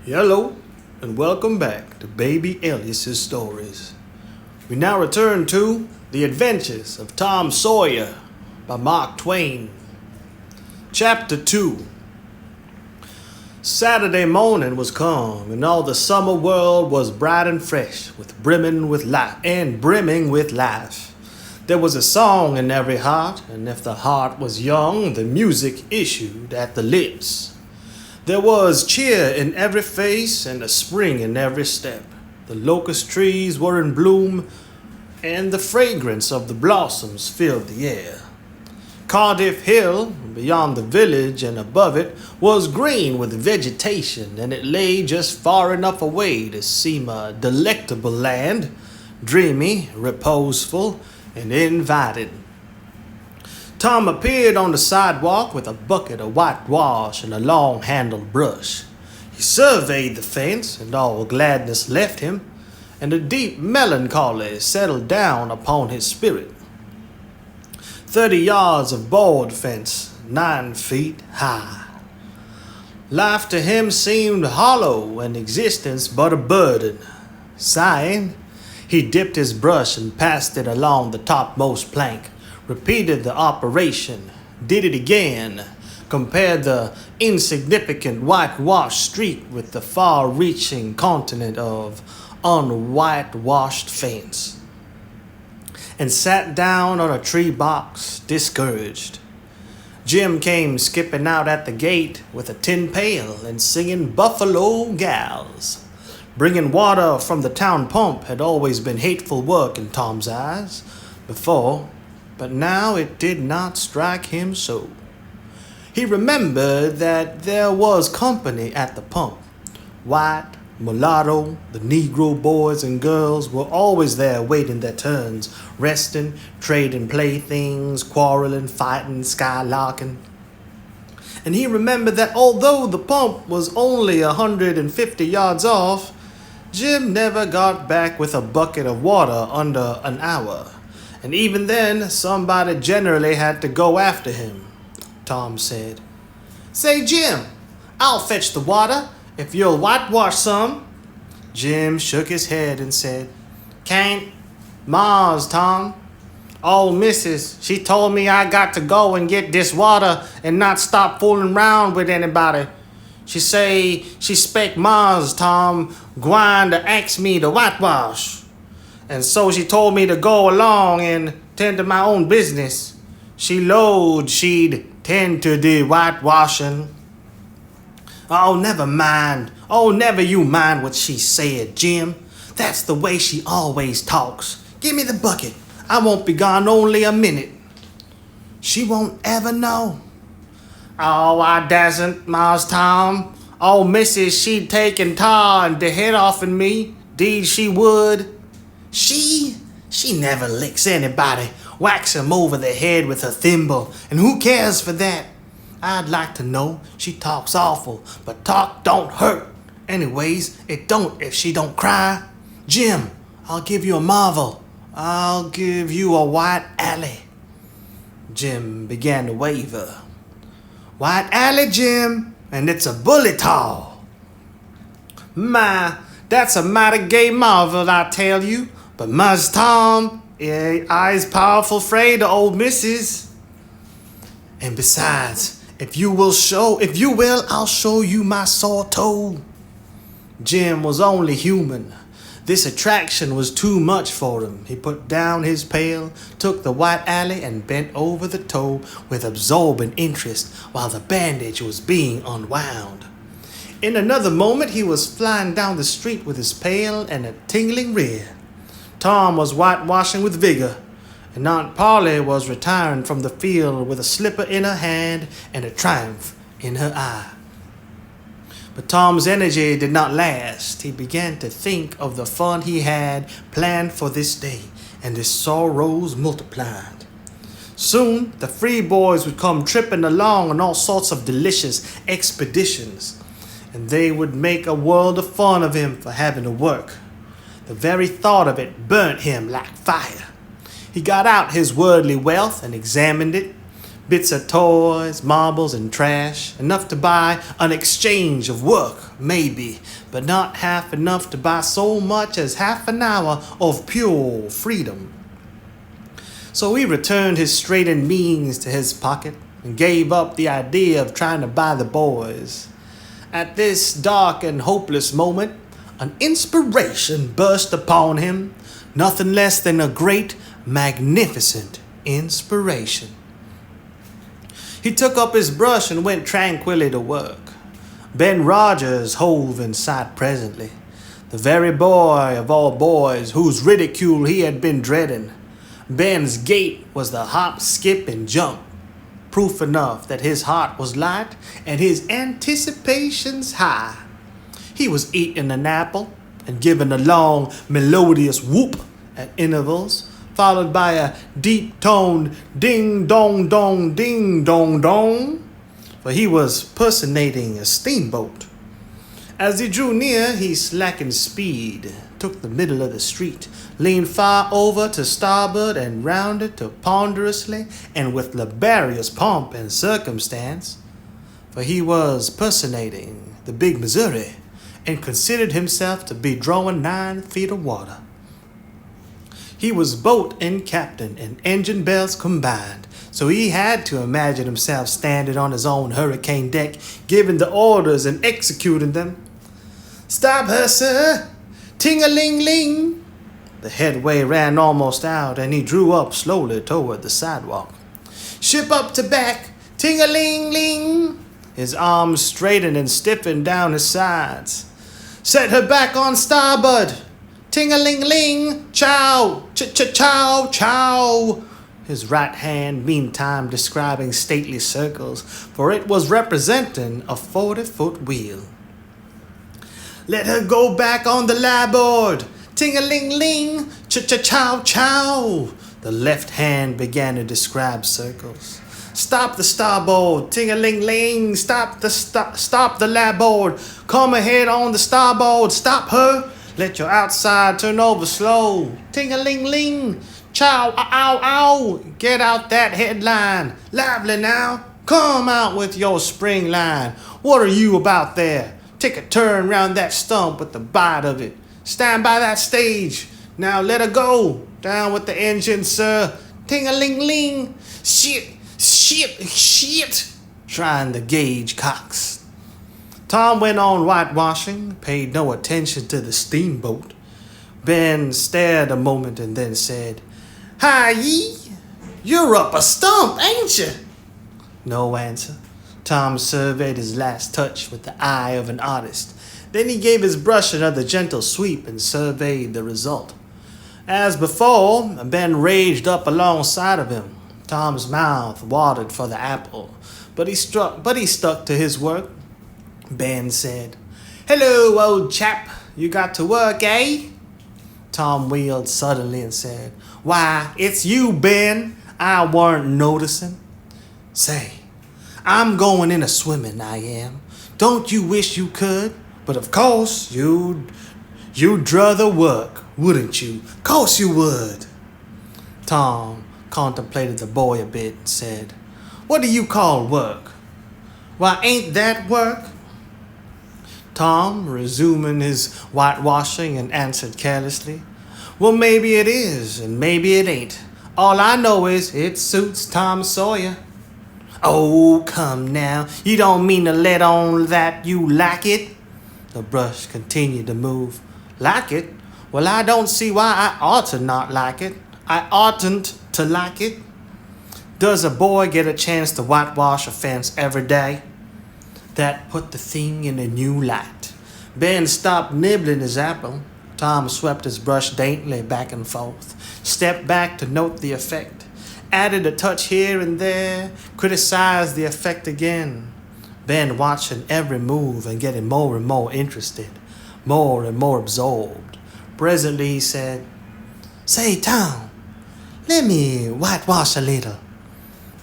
Hello, and welcome back to Baby Elias's Stories. We now return to The Adventures of Tom Sawyer by Mark Twain. Chapter 2. Saturday morning was calm, and all the summer world was bright and fresh, brimming with life. There was a song in every heart, and if the heart was young, the music issued at the lips. There was cheer in every face and a spring in every step. The locust trees were in bloom, and the fragrance of the blossoms filled the air. Cardiff Hill, beyond the village and above it, was green with vegetation, and it lay just far enough away to seem a delectable land, dreamy, reposeful, and inviting. Tom appeared on the sidewalk with a bucket of whitewash and a long-handled brush. He surveyed the fence, and all gladness left him, and a deep melancholy settled down upon his spirit. 30 yards of board fence, 9 feet high. Life to him seemed hollow, and existence but a burden. Sighing, he dipped his brush and passed it along the topmost plank, repeated the operation, did it again, compared the insignificant whitewashed street with the far-reaching continent of unwhitewashed fence, and sat down on a tree box, discouraged. Jim came skipping out at the gate with a tin pail and singing Buffalo Gals. Bringing water from the town pump had always been hateful work in Tom's eyes before, but now it did not strike him so. He remembered that there was company at the pump. White, mulatto, the Negro boys and girls were always there waiting their turns, resting, trading playthings, quarreling, fighting, skylarking. And he remembered that although the pump was only 150 yards off, Jim never got back with a bucket of water under an hour. And even then, somebody generally had to go after him. Tom said, "Say, Jim, I'll fetch the water if you'll whitewash some." Jim shook his head and said, "Can't. Ma's, Tom. Old missus, she told me I got to go and get this water and not stop fooling around with anybody. She say she spec Ma's, Tom, gwine to ask me to whitewash. And so she told me to go along and tend to my own business. She lowed she'd tend to the whitewashing." "Oh, never mind. Oh, never you mind what she said, Jim. That's the way she always talks. Give me the bucket. I won't be gone only a minute." "She won't ever know." "Oh, I dasn't, Mars Tom. Oh, missus, she'd taken tar and the head off'n me. Deed she would. She never licks anybody, whacks 'em over the head with her thimble, and who cares for that? I'd like to know. She talks awful, but talk don't hurt. Anyways, it don't if she don't cry. Jim, I'll give you a marvel. I'll give you a white alley." Jim began to waver. "White alley, Jim, and it's a bully tall." "My, that's a mighty gay marvel, I tell you. But Mars Tom, I's powerful afraid of old missus. And besides, if you will, I'll show you my sore toe." Jim was only human. This attraction was too much for him. He put down his pail, took the white alley, and bent over the toe with absorbing interest while the bandage was being unwound. In another moment, he was flying down the street with his pail and a tingling rear. Tom was whitewashing with vigor, and Aunt Polly was retiring from the field with a slipper in her hand and a triumph in her eye. But Tom's energy did not last. He began to think of the fun he had planned for this day, and his sorrows multiplied. Soon, the free boys would come tripping along on all sorts of delicious expeditions, and they would make a world of fun of him for having to work. The very thought of it burnt him like fire. He got out his worldly wealth and examined it, Bits of toys, marbles, and trash, enough to buy an exchange of work, maybe, but not half enough to buy so much as half an hour of pure freedom. So he returned his straitened means to his pocket and gave up the idea of trying to buy the boys. At this dark and hopeless moment, an inspiration burst upon him, nothing less than a great, magnificent inspiration. He took up his brush and went tranquilly to work. Ben Rogers hove in sight presently, the very boy of all boys whose ridicule he had been dreading. Ben's gait was the hop, skip, and jump, proof enough that his heart was light and his anticipations high. He was eating an apple and giving a long, melodious whoop at intervals, followed by a deep-toned ding-dong-dong, ding-dong-dong, for he was personating a steamboat. As he drew near, he slackened speed, took the middle of the street, leaned far over to starboard, and rounded to ponderously and with laborious pomp and circumstance, for he was personating the Big Missouri, and considered himself to be drawing 9 feet of water. He was boat and captain and engine bells combined, so he had to imagine himself standing on his own hurricane deck, giving the orders and executing them. "Stop her, sir! Ting-a-ling-ling!" The headway ran almost out, and he drew up slowly toward the sidewalk. "Ship up to back! Ting-a-ling-ling!" His arms straightened and stiffened down his sides. "Set her back on starboard! Ting-a-ling-ling! Chow! Ch-ch-chow! Chow!" His right hand meantime describing stately circles, for it was representing a 40-foot wheel. "Let her go back on the larboard! Ting-a-ling-ling! Ch-ch-chow! Chow!" The left hand began to describe circles. "Stop the starboard! Ting-a-ling-ling! Stop the larboard! Come ahead on the starboard! Stop her! Let your outside turn over slow! Ting-a-ling-ling! Chow! Ow! Ow! Get out that headline! Lively now! Come out with your spring line! What are you about there? Take a turn round that stump with the bite of it! Stand by that stage! Now let her go! Down with the engine, sir! Ting-a-ling-ling! Shit! Shit! Shit! Trying the gauge cocks. Tom went on whitewashing, paid no attention to the steamboat. Ben stared a moment and then said, "Hi ye! You're up a stump, ain't you?" No answer. Tom surveyed his last touch with the eye of an artist. Then he gave his brush another gentle sweep and surveyed the result. As before, Ben raged up alongside of him. Tom's mouth watered for the apple, but he stuck to his work. Ben said, "Hello, old chap. You got to work, eh?" Tom wheeled suddenly and said, "Why, it's you, Ben. I weren't noticing." "Say, I'm going in a swimming, I am. Don't you wish you could? But of course, you'd druther work, wouldn't you? Course you would." Tom contemplated the boy a bit and said, "What do you call work?" "Why, ain't that work?" Tom, resuming his whitewashing, and answered carelessly, "Well, maybe it is, and maybe it ain't. All I know is it suits Tom Sawyer." "Oh, come now. You don't mean to let on that you like it?" The brush continued to move. "Like it? Well, I don't see why I ought to not like it. I oughtn't to like it. Does a boy get a chance to whitewash a fence every day?" That put the thing in a new light. Ben stopped nibbling his apple. Tom swept his brush daintily back and forth, stepped back to note the effect, added a touch here and there, criticized the effect again. Ben watching every move and getting more and more interested, more and more absorbed. Presently he said, "Say, Tom, let me whitewash a little."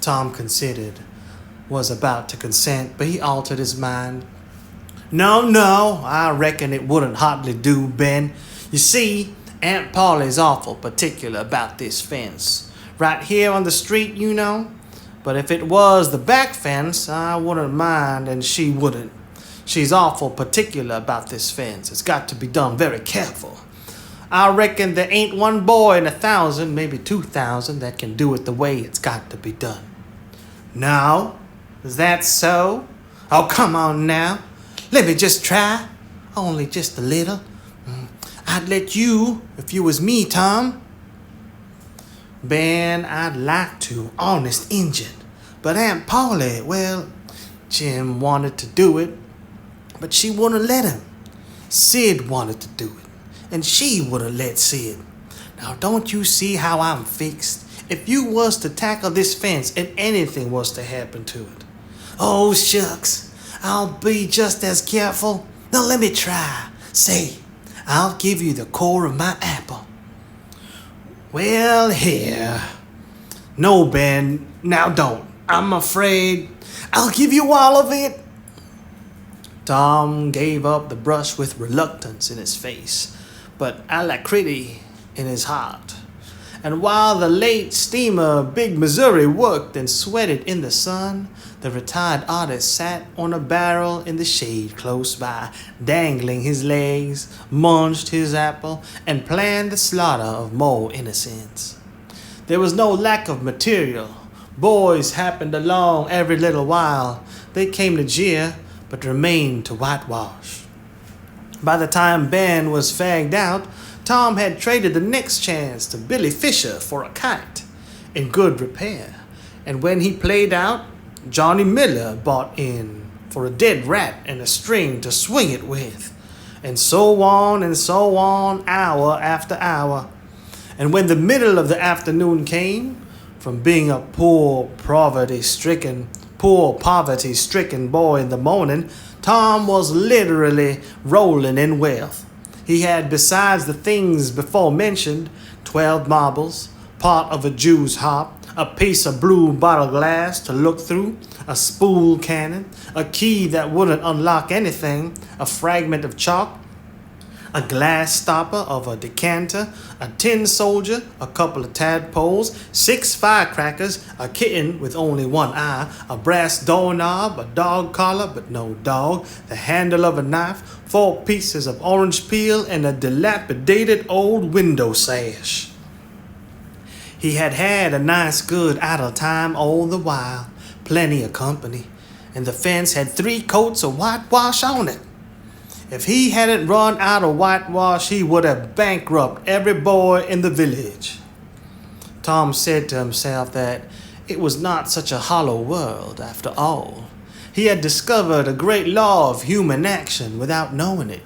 Tom considered, was about to consent, but he altered his mind. No, I reckon it wouldn't hardly do, Ben. You see, Aunt Polly's awful particular about this fence. Right here on the street, you know. But if it was the back fence, I wouldn't mind and she wouldn't. She's awful particular about this fence. It's got to be done very careful. I reckon there ain't one boy in 1,000, maybe 2,000, that can do it the way it's got to be done. No? Is that so? Oh, come on now. Let me just try. Only just a little. I'd let you if you was me, Tom. Ben, I'd like to, honest Injun. But Aunt Polly, well, Jim wanted to do it, but she wouldn't let him. Sid wanted to do it, and she wouldn't let Sid. Now, don't you see how I'm fixed? If you was to tackle this fence and anything was to happen to it. Oh, shucks, I'll be just as careful. Now, let me try. Say, I'll give you the core of my apple. Well, here. No, Ben, now don't. I'm afraid I'll give you all of it. Tom gave up the brush with reluctance in his face, but alacrity in his heart. And while the late steamer Big Missouri worked and sweated in the sun, the retired artist sat on a barrel in the shade close by, dangling his legs, munched his apple, and planned the slaughter of more innocents. There was no lack of material. Boys happened along every little while. They came to jeer, but remained to whitewash. By the time Ben was fagged out, Tom had traded the next chance to Billy Fisher for a kite in good repair. And when he played out, Johnny Miller bought in for a dead rat and a string to swing it with. And so on, hour after hour. And when the middle of the afternoon came, from being a poor poverty-stricken boy in the morning, Tom was literally rolling in wealth. He had, besides the things before mentioned, 12 marbles, part of a Jew's harp, a piece of blue bottle glass to look through, a spool cannon, a key that wouldn't unlock anything, a fragment of chalk, a glass stopper of a decanter, a tin soldier, a couple of tadpoles, 6 firecrackers, a kitten with only one eye, a brass doorknob, a dog collar but no dog, the handle of a knife, 4 pieces of orange peel, and a dilapidated old window sash. He had had a nice good idle time all the while, plenty of company, and the fence had 3 coats of whitewash on it. If he hadn't run out of whitewash, he would have bankrupted every boy in the village. Tom said to himself that it was not such a hollow world after all. He had discovered a great law of human action without knowing it,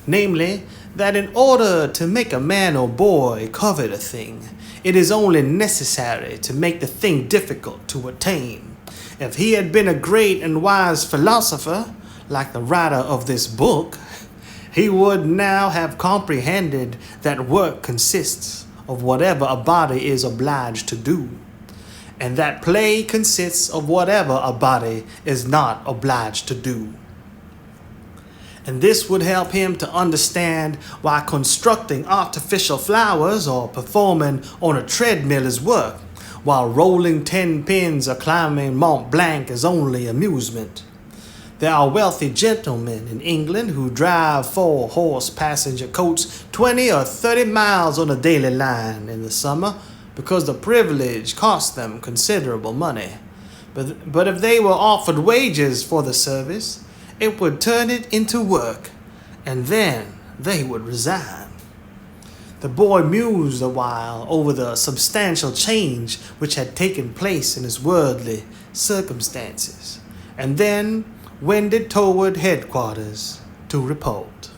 namely, that in order to make a man or boy covet a thing, it is only necessary to make the thing difficult to attain. If he had been a great and wise philosopher, like the writer of this book, he would now have comprehended that work consists of whatever a body is obliged to do, and that play consists of whatever a body is not obliged to do. And this would help him to understand why constructing artificial flowers or performing on a treadmill is work, while rolling 10 pins or climbing Mont Blanc is only amusement. There are wealthy gentlemen in England who drive 4-horse passenger coaches 20 or 30 miles on a daily line in the summer because the privilege costs them considerable money. But if they were offered wages for the service, it would turn it into work, and then they would resign. The boy mused a while over the substantial change which had taken place in his worldly circumstances, and then wended toward headquarters to report.